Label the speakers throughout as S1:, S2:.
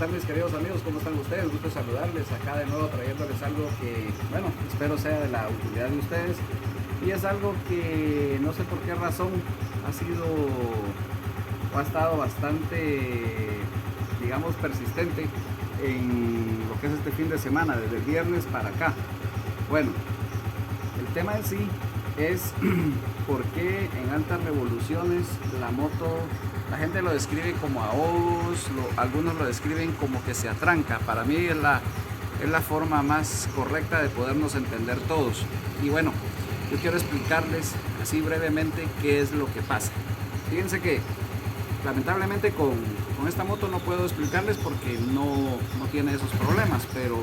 S1: tal mis queridos amigos? ¿Cómo están ustedes? Gusto saludarles acá de nuevo trayéndoles algo que, bueno, espero sea de la utilidad de ustedes. Y es algo que no sé por qué razón ha sido o ha estado bastante, digamos, persistente en lo que es este fin de semana, desde el viernes para acá. Bueno, el tema en sí es por qué en altas revoluciones la moto, la gente lo describe como ahogos, algunos lo describen como que se atranca. Para mí es la forma más correcta de podernos entender todos. Y bueno, yo quiero explicarles así brevemente qué es lo que pasa. Fíjense que lamentablemente con esta moto no puedo explicarles porque no tiene esos problemas, pero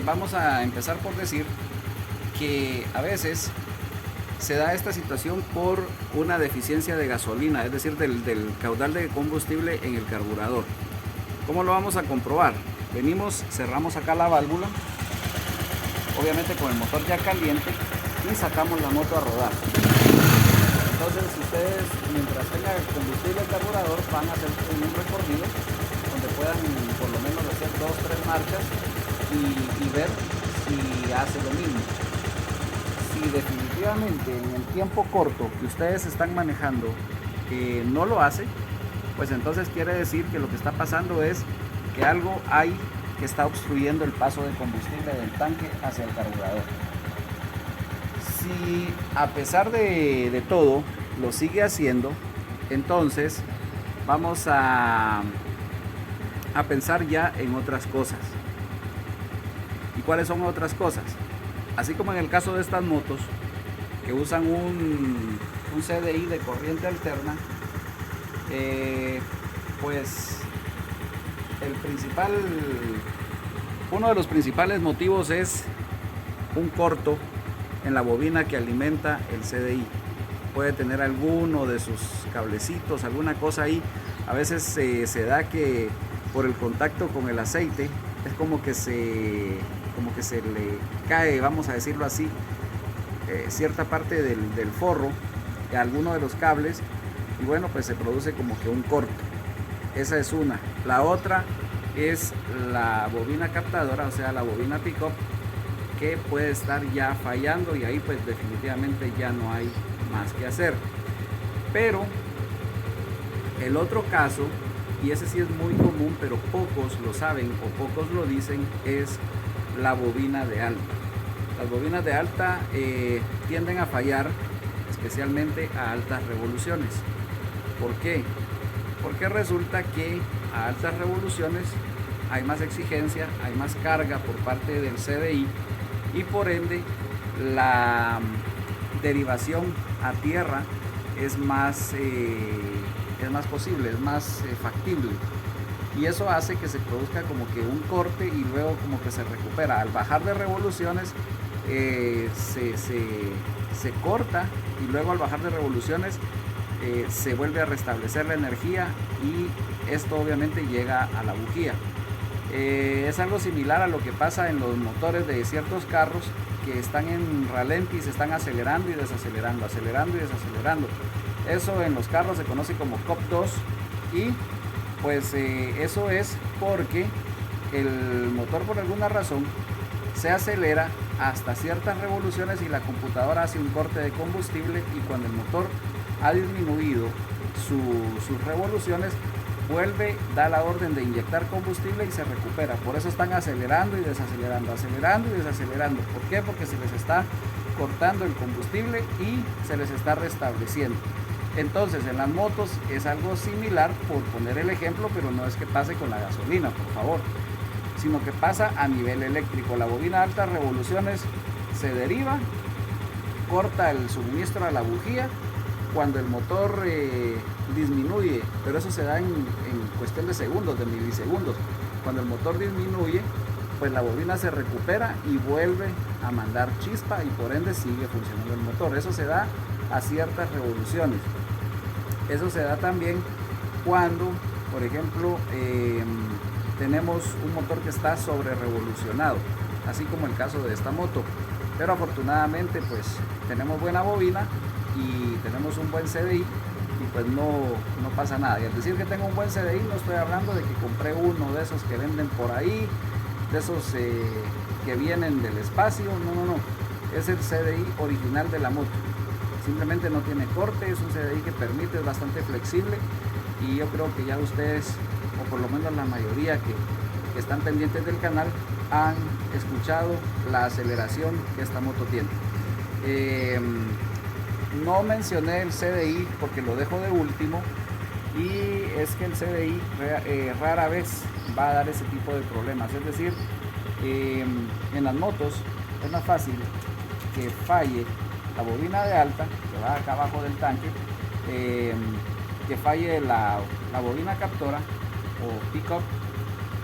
S1: vamos a empezar por decir que a veces se da esta situación por una deficiencia de gasolina, es decir, del caudal de combustible en el carburador. ¿Cómo lo vamos a comprobar? Venimos, cerramos acá la válvula, obviamente con el motor ya caliente, y sacamos la moto a rodar. Entonces ustedes, mientras tenga combustible el carburador, van a hacer un recorrido donde puedan por lo menos hacer 2-3 marchas y ver si hace lo mismo. Si definitivamente en el tiempo corto que ustedes están manejando no lo hace, pues entonces quiere decir que lo que está pasando es que algo hay que está obstruyendo el paso de combustible del tanque hacia el carburador. Si a pesar de todo lo sigue haciendo, entonces vamos a pensar ya en otras cosas. ¿Y cuáles son otras cosas? Así como en el caso de estas motos que usan un CDI de corriente alterna, pues uno de los principales motivos es un corto en la bobina que alimenta el CDI. Puede tener alguno de sus cablecitos, alguna cosa ahí. A veces se da que por el contacto con el aceite es como que se le cae, vamos a decirlo así, cierta parte del forro a alguno de los cables, y bueno, pues se produce como que un corto. Esa es una. La otra es la bobina captadora, o sea, la bobina pick-up, que puede estar ya fallando, y ahí pues definitivamente ya no hay más que hacer. Pero el otro caso, y ese sí es muy común pero pocos lo saben o pocos lo dicen, es la bobina de alta. Las bobinas de alta tienden a fallar, especialmente a altas revoluciones. ¿Por qué? Porque resulta que a altas revoluciones hay más exigencia, hay más carga por parte del CDI, y por ende la derivación a tierra es más posible, es más factible. Y eso hace que se produzca como que un corte y luego como que se recupera. Al bajar de revoluciones se corta, y luego al bajar de revoluciones se vuelve a restablecer la energía, y esto obviamente llega a la bujía. Es algo similar a lo que pasa en los motores de ciertos carros que están en ralentí, se están acelerando y desacelerando, acelerando y desacelerando. Eso en los carros se conoce como COP2, y pues eso es porque el motor por alguna razón se acelera hasta ciertas revoluciones y la computadora hace un corte de combustible, y cuando el motor ha disminuido sus revoluciones, vuelve, da la orden de inyectar combustible y se recupera. Por eso están acelerando y desacelerando, acelerando y desacelerando. ¿Por qué? Porque se les está cortando el combustible y se les está restableciendo. Entonces en las motos es algo similar, por poner el ejemplo, pero no es que pase con la gasolina, por favor, sino que pasa a nivel eléctrico. La bobina de altas revoluciones se deriva, corta el suministro a la bujía cuando el motor disminuye, pero eso se da en cuestión de segundos, de milisegundos. Cuando el motor disminuye, pues la bobina se recupera y vuelve a mandar chispa, y por ende sigue funcionando el motor. Eso se da a ciertas revoluciones. Eso se da también cuando, por ejemplo, tenemos un motor que está sobre revolucionado, así como el caso de esta moto. Pero afortunadamente pues tenemos buena bobina y tenemos un buen CDI, y pues no pasa nada. Y al decir que tengo un buen CDI, no estoy hablando de que compré uno de esos que venden por ahí, de esos que vienen del espacio, no, es el CDI original de la moto. Simplemente no tiene corte, es un CDI que permite, es bastante flexible, y yo creo que ya ustedes, o por lo menos la mayoría que están pendientes del canal, han escuchado la aceleración que esta moto tiene. No mencioné el CDI porque lo dejo de último, y es que el CDI rara vez va a dar ese tipo de problemas. Es decir, en las motos es más fácil que falle la bobina de alta, que va acá abajo del tanque, que falle la bobina captora o pickup,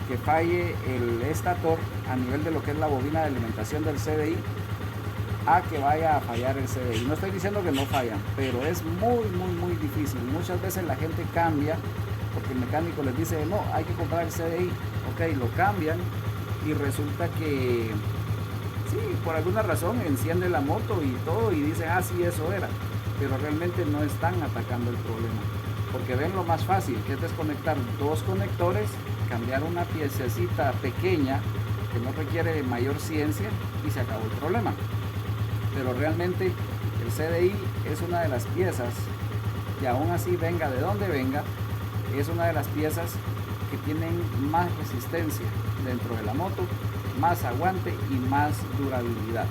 S1: que falle el estator a nivel de lo que es la bobina de alimentación del CDI, a que vaya a fallar el CDI. No estoy diciendo que no fallan, pero es muy difícil. Muchas veces la gente cambia porque el mecánico les dice, no, hay que comprar el CDI. Ok, lo cambian y resulta que sí, por alguna razón enciende la moto y todo y dice, ah, sí, eso era. Pero realmente no están atacando el problema, porque ven lo más fácil, que es desconectar dos conectores, cambiar una piececita pequeña que no requiere mayor ciencia, y se acabó el problema. Pero realmente el CDI es una de las piezas que, aún así venga de donde venga, es una de las piezas que tienen más resistencia dentro de la moto, más aguante y más durabilidad.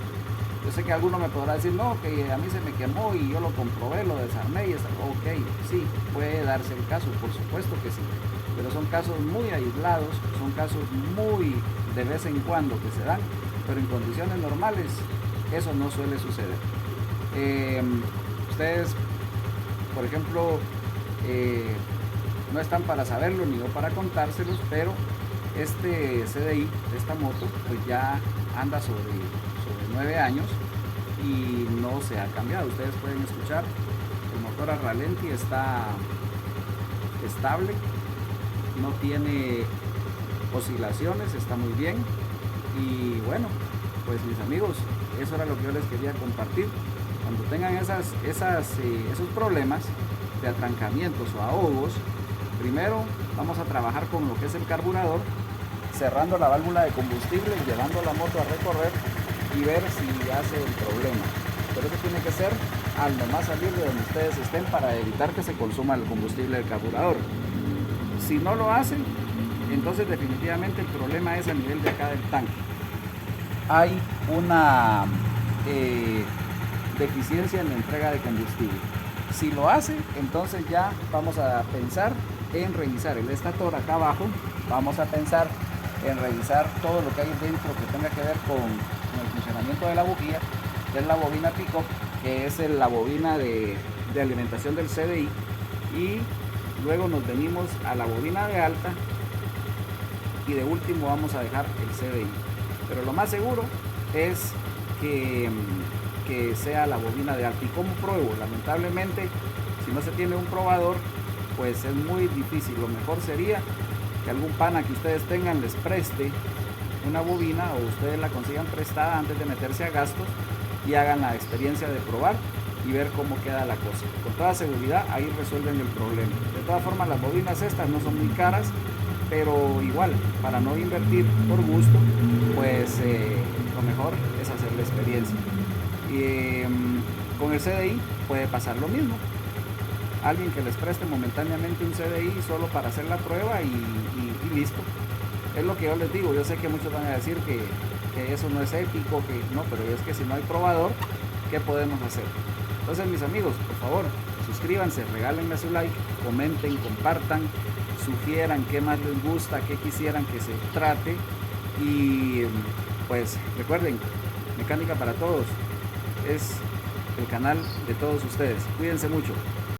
S1: Yo sé que alguno me podrá decir, no, que a mí se me quemó y yo lo comprobé, lo desarmé y está. Ok, sí, puede darse el caso, por supuesto que sí, pero son casos muy aislados, son casos muy de vez en cuando que se dan, pero en condiciones normales eso no suele suceder. Ustedes, por ejemplo, no están para saberlo ni yo para contárselos, pero este CDI de esta moto pues ya anda sobre 9 años y no se ha cambiado. Ustedes pueden escuchar, el motor a ralenti está estable, no tiene oscilaciones, está muy bien. Y bueno, pues mis amigos, eso era lo que yo les quería compartir. Cuando tengan esos problemas de atrancamientos o ahogos, primero vamos a trabajar con lo que es el carburador, cerrando la válvula de combustible, llevando la moto a recorrer y ver si hace el problema. Pero eso tiene que ser al nomás salir de donde ustedes estén, para evitar que se consuma el combustible del carburador. Si no lo hacen, entonces definitivamente el problema es a nivel de acá del tanque. Hay una deficiencia en la entrega de combustible. Si lo hace, entonces ya vamos a pensar en revisar el estator acá abajo, vamos a pensar en revisar todo lo que hay dentro que tenga que ver con el funcionamiento de la bujía, que es la bobina pickup, que es la bobina de alimentación del CDI, y luego nos venimos a la bobina de alta, y de último vamos a dejar el CDI. Pero lo más seguro es que sea la bobina de alta. ¿Y cómo pruebo? Lamentablemente, si no se tiene un probador, pues es muy difícil. Lo mejor sería que algún pana que ustedes tengan les preste una bobina, o ustedes la consigan prestada antes de meterse a gastos, y hagan la experiencia de probar y ver cómo queda la cosa. Con toda seguridad ahí resuelven el problema. De todas formas, las bobinas estas no son muy caras, pero igual, para no invertir por gusto, pues lo mejor es hacer la experiencia. Y con el CDI puede pasar lo mismo. Alguien que les preste momentáneamente un CDI solo para hacer la prueba y listo. Es lo que yo les digo. Yo sé que muchos van a decir que eso no es ético, que no, pero es que si no hay probador, ¿qué podemos hacer? Entonces, mis amigos, por favor, suscríbanse, regálenme su like, comenten, compartan, sugieran qué más les gusta, qué quisieran que se trate. Y pues recuerden, Mecánica para Todos es el canal de todos ustedes. Cuídense mucho.